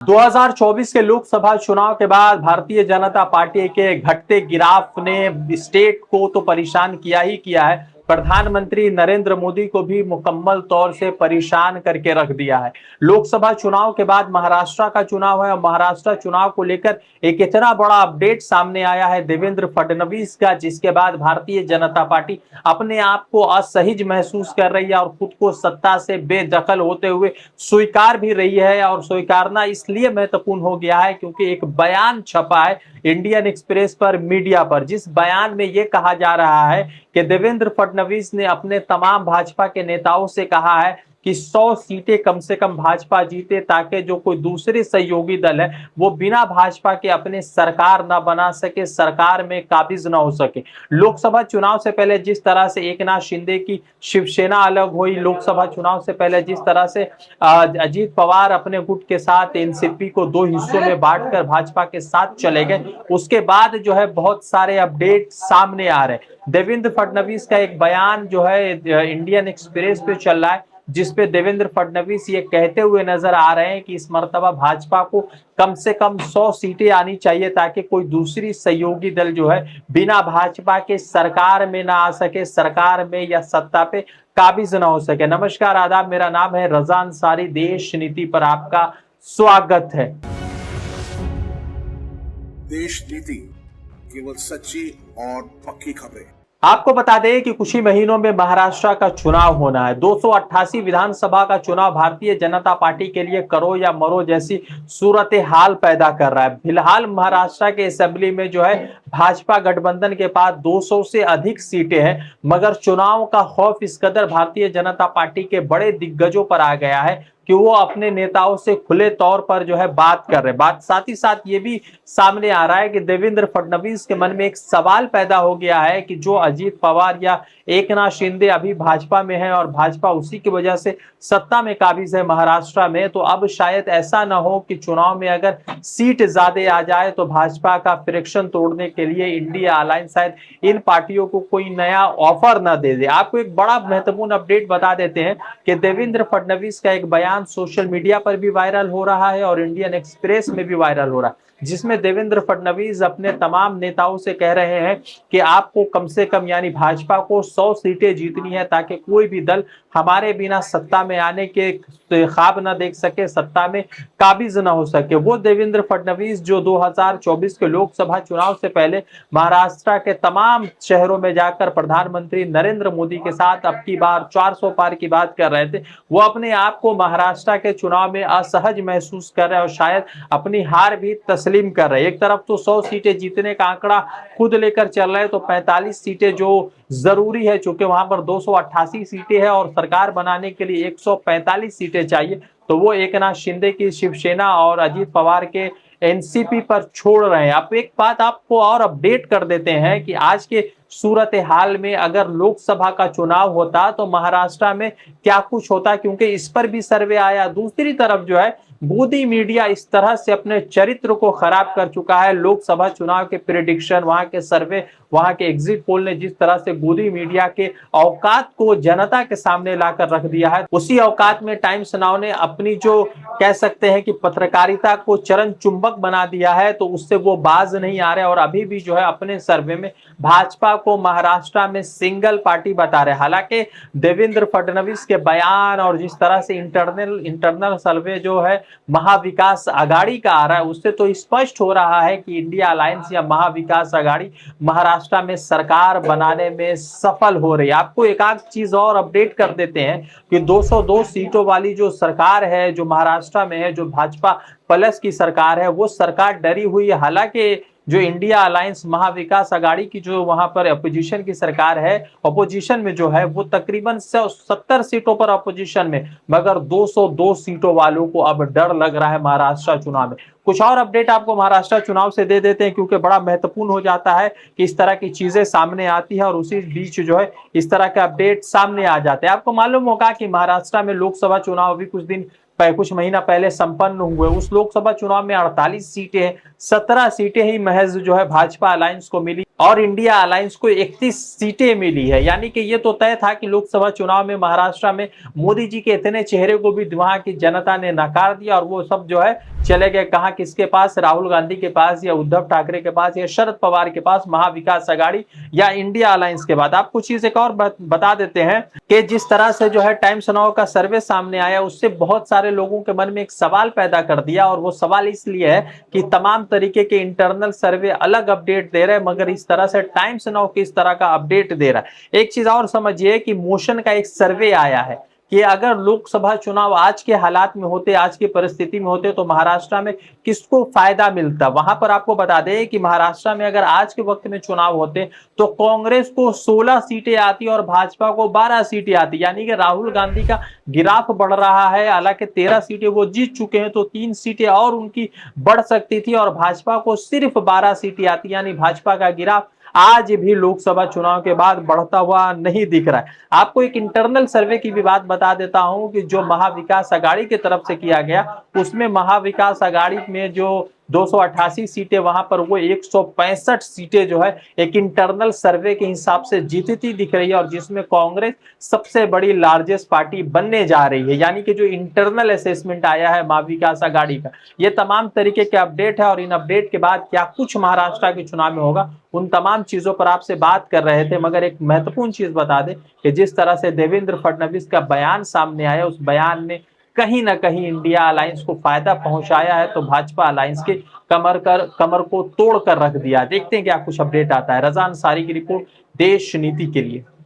2024 के लोकसभा चुनाव के बाद भारतीय जनता पार्टी के घटते गिराफ ने स्टेट को तो परेशान किया ही किया है, प्रधानमंत्री नरेंद्र मोदी को भी मुकम्मल तौर से परेशान करके रख दिया है। लोकसभा चुनाव के बाद महाराष्ट्र का चुनाव है और महाराष्ट्र चुनाव को लेकर एक इतना बड़ा अपडेट सामने आया है देवेंद्र फडणवीस का, जिसके बाद भारतीय जनता पार्टी अपने आप को असहज महसूस कर रही है और खुद को सत्ता से बेदखल होते हुए स्वीकार भी रही है। और स्वीकारना इसलिए महत्वपूर्ण हो गया है क्योंकि एक बयान छपा है इंडियन एक्सप्रेस पर, मीडिया पर, जिस बयान में यह कहा जा रहा है कि देवेंद्र फडणवीस ने अपने तमाम भाजपा के नेताओं से कहा है कि 100 सीटें कम से कम भाजपा जीते, ताकि जो कोई दूसरे सहयोगी दल है वो बिना भाजपा के अपने सरकार ना बना सके, सरकार में काबिज ना हो सके। लोकसभा चुनाव से पहले जिस तरह से एकनाथ शिंदे की शिवसेना अलग हुई, लोकसभा चुनाव से पहले जिस तरह से अजीत पवार अपने गुट के साथ एनसीपी को दो हिस्सों में बांटकर भाजपा के साथ चले गए, उसके बाद जो है बहुत सारे अपडेट सामने आ रहे हैं। देवेंद्र फडणवीस का एक बयान जो है इंडियन एक्सप्रेस पे चल रहा है, जिसपे देवेंद्र फडणवीस ये कहते हुए नजर आ रहे हैं कि इस मर्तबा भाजपा को कम से कम 100 सीटें आनी चाहिए ताकि कोई दूसरी सहयोगी दल जो है बिना भाजपा के सरकार में ना आ सके, सरकार में या सत्ता पे काबिज ना हो सके। नमस्कार, आदाब, मेरा नाम है रजा अंसारी, देश नीति पर आपका स्वागत है। देश नीति, केवल सच्ची और पक्की खबरें। आपको बता दें कि कुछ ही महीनों में महाराष्ट्र का चुनाव होना है। 288 विधानसभा का चुनाव भारतीय जनता पार्टी के लिए करो या मरो जैसी सूरत हाल पैदा कर रहा है। फिलहाल महाराष्ट्र के असेंबली में जो है भाजपा गठबंधन के पास 200 से अधिक सीटें हैं, मगर चुनाव का खौफ इस कदर भारतीय जनता पार्टी के बड़े दिग्गजों पर आ गया है कि वो अपने नेताओं से खुले तौर पर जो है बात कर रहे हैं। बात साथ ही साथ ये भी सामने आ रहा है कि देवेंद्र फडणवीस के मन में एक सवाल पैदा हो गया है कि जो अजीत पवार या एकनाथ शिंदे अभी भाजपा में है और भाजपा उसी की वजह से सत्ता में काबिज है महाराष्ट्र में, तो अब शायद ऐसा ना हो कि चुनाव में अगर सीट ज्यादा आ जाए तो भाजपा का फ्रिक्शन तोड़ने के लिए इंडिया अलायंस शायद इन पार्टियों को कोई नया ऑफर ना दे दे। आपको एक बड़ा महत्वपूर्ण अपडेट बता देते हैं कि देवेंद्र फडणवीस का एक बयान सोशल मीडिया पर भी वायरल हो रहा है और इंडियन एक्सप्रेस में भी वायरल हो रहा है, जिसमें देवेंद्र फडणवीस अपने तमाम नेताओं से कह रहे हैं कि आपको कम से कम यानी भाजपा को 100 सीटें जीतनी है ताकि कोई भी दल हमारे बिना सत्ता में आने के ख्वाब ना देख सके, सत्ता में काबिज ना हो सके। वो देवेंद्र फडणवीस जो 2024 के लोकसभा चुनाव से पहले महाराष्ट्र के तमाम शहरों में जाकर प्रधानमंत्री नरेंद्र मोदी के साथ अब की बार 400 पार की बात कर रहे थे, वो अपने आप को महाराष्ट्र के चुनाव में असहज महसूस कर रहे हैं और शायद अपनी हार भी तस्लीम कर रहे हैं। एक तरफ तो 100 सीटें जीतने का आंकड़ा खुद लेकर चल रहे हैं, तो 45 सीटें जो जरूरी है, चूंकि वहां पर 288 सीटें हैं और सरकार बनाने के लिए 145 सीटें चाहिए, तो वो एकनाथ शिंदे की शिवसेना और अजीत पवार के एनसीपी पर छोड़ रहे हैं। अब एक बात आपको और अपडेट कर देते हैं कि आज के सूरत हाल में अगर लोकसभा का चुनाव होता तो महाराष्ट्र में क्या कुछ होता, क्योंकि इस पर भी सर्वे आया। दूसरी तरफ जो है मोदी मीडिया इस तरह से अपने चरित्र को खराब कर चुका है। लोकसभा चुनाव के प्रेडिक्शन, वहां के सर्वे, वहां के एग्जिट पोल ने जिस तरह से मोदी मीडिया के औकात को जनता के सामने लाकर रख दिया है, उसी औकात में टाइम्स नाउ ने अपनी जो कह सकते हैं कि पत्रकारिता को चरण चुंबक बना दिया है, तो उससे वो बाज नहीं आ रहे और अभी भी जो है अपने सर्वे में भाजपा को महाराष्ट्र में सिंगल पार्टी बता रहे। हालांकि देवेंद्र फडणवीस के बयान और जिस तरह से इंटरनल सर्वे जो है महाविकास आघाड़ी का आ रहा है, उससे तो स्पष्ट हो रहा है कि इंडिया अलायंस या महाविकास आघाड़ी महाराष्ट्र में सरकार बनाने में सफल हो रही है। आपको एक आध चीज और अपडेट कर देते हैं कि 202 सीटों वाली जो सरकार है, जो महाराष्ट्र में है, जो भाजपा प्लस की सरकार है, वो सरकार डरी हुई है। हालांकि जो इंडिया अलायंस महाविकास आघाड़ी की जो वहां पर अपोजिशन की सरकार है, अपोजिशन में जो है वो तकरीबन 70 सीटों पर अपोजिशन में, मगर 202 सीटों वालों को अब डर लग रहा है महाराष्ट्र चुनाव में। कुछ और अपडेट आपको महाराष्ट्र चुनाव से दे देते हैं क्योंकि बड़ा महत्वपूर्ण हो जाता है कि इस तरह की चीजें सामने आती है और उसी बीच जो है इस तरह के अपडेट सामने आ जाते हैं। आपको मालूम होगा कि महाराष्ट्र में लोकसभा चुनाव अभी कुछ महीना पहले संपन्न हुए। उस लोकसभा चुनाव में 48 सीटें, 17 सीटें ही महज जो है भाजपा अलायंस को मिली और इंडिया अलायंस को 31 सीटें मिली है। यानी कि ये तो तय था कि लोकसभा चुनाव में महाराष्ट्र में मोदी जी के इतने चेहरे को भी वहां की जनता ने नकार दिया और वो सब जो है चले गए कहां, किसके पास, राहुल गांधी के पास या उद्धव ठाकरे के पास या शरद पवार के पास, महाविकास आघाड़ी या इंडिया अलायंस के बाद। आपको चीज एक और बता देते हैं कि जिस तरह से जो है टाइम्स नाउ का सर्वे सामने आया उससे बहुत सारे लोगों के मन में एक सवाल पैदा कर दिया, और वो सवाल इसलिए है कि तमाम तरीके के इंटरनल सर्वे अलग अपडेट दे रहे हैं, मगर इस तरह से टाइम्स नाउ किस तरह का अपडेट दे रहा है। एक चीज और समझिए कि मोशन का एक सर्वे आया है कि अगर लोकसभा चुनाव आज के हालात में होते, आज की परिस्थिति में होते, तो महाराष्ट्र में किसको फायदा मिलता। वहां पर आपको बता दें कि महाराष्ट्र में अगर आज के वक्त में चुनाव होते तो कांग्रेस को 16 सीटें आती और भाजपा को 12 सीटें आती। यानी कि राहुल गांधी का गिराफ बढ़ रहा है, हालांकि 13 सीटें वो जीत चुके हैं, तो 3 सीटें और उनकी बढ़ सकती थी और भाजपा को सिर्फ 12 सीटें आती। यानी भाजपा का गिराफ आज भी लोकसभा चुनाव के बाद बढ़ता हुआ नहीं दिख रहा है। आपको एक इंटरनल सर्वे की भी बात बता देता हूं कि जो महाविकास आघाड़ी की तरफ से किया गया, उसमें महाविकास आघाड़ी में जो 288 सीटें, वहां पर वो 165 सीटें जो है एक इंटरनल सर्वे के हिसाब से जीतती दिख रही है, और जिसमें कांग्रेस सबसे बड़ी लार्जेस्ट पार्टी बनने जा रही है। यानी कि जो इंटरनल असेसमेंट आया है महाविकास आघाड़ी का, ये तमाम तरीके के अपडेट है, और इन अपडेट के बाद क्या कुछ महाराष्ट्र के चुनाव में होगा, उन तमाम चीजों पर आपसे बात कर रहे थे। मगर एक महत्वपूर्ण चीज बता दें कि जिस तरह से देवेंद्र फडणवीस का बयान सामने आया, उस बयान ने कहीं ना कहीं इंडिया अलायंस को फायदा पहुंचाया है, तो भाजपा अलायंस के कमर को तोड़ कर रख दिया। देखते हैं क्या कुछ अपडेट आता है। रजा अंसारी की रिपोर्ट, देश नीति के लिए।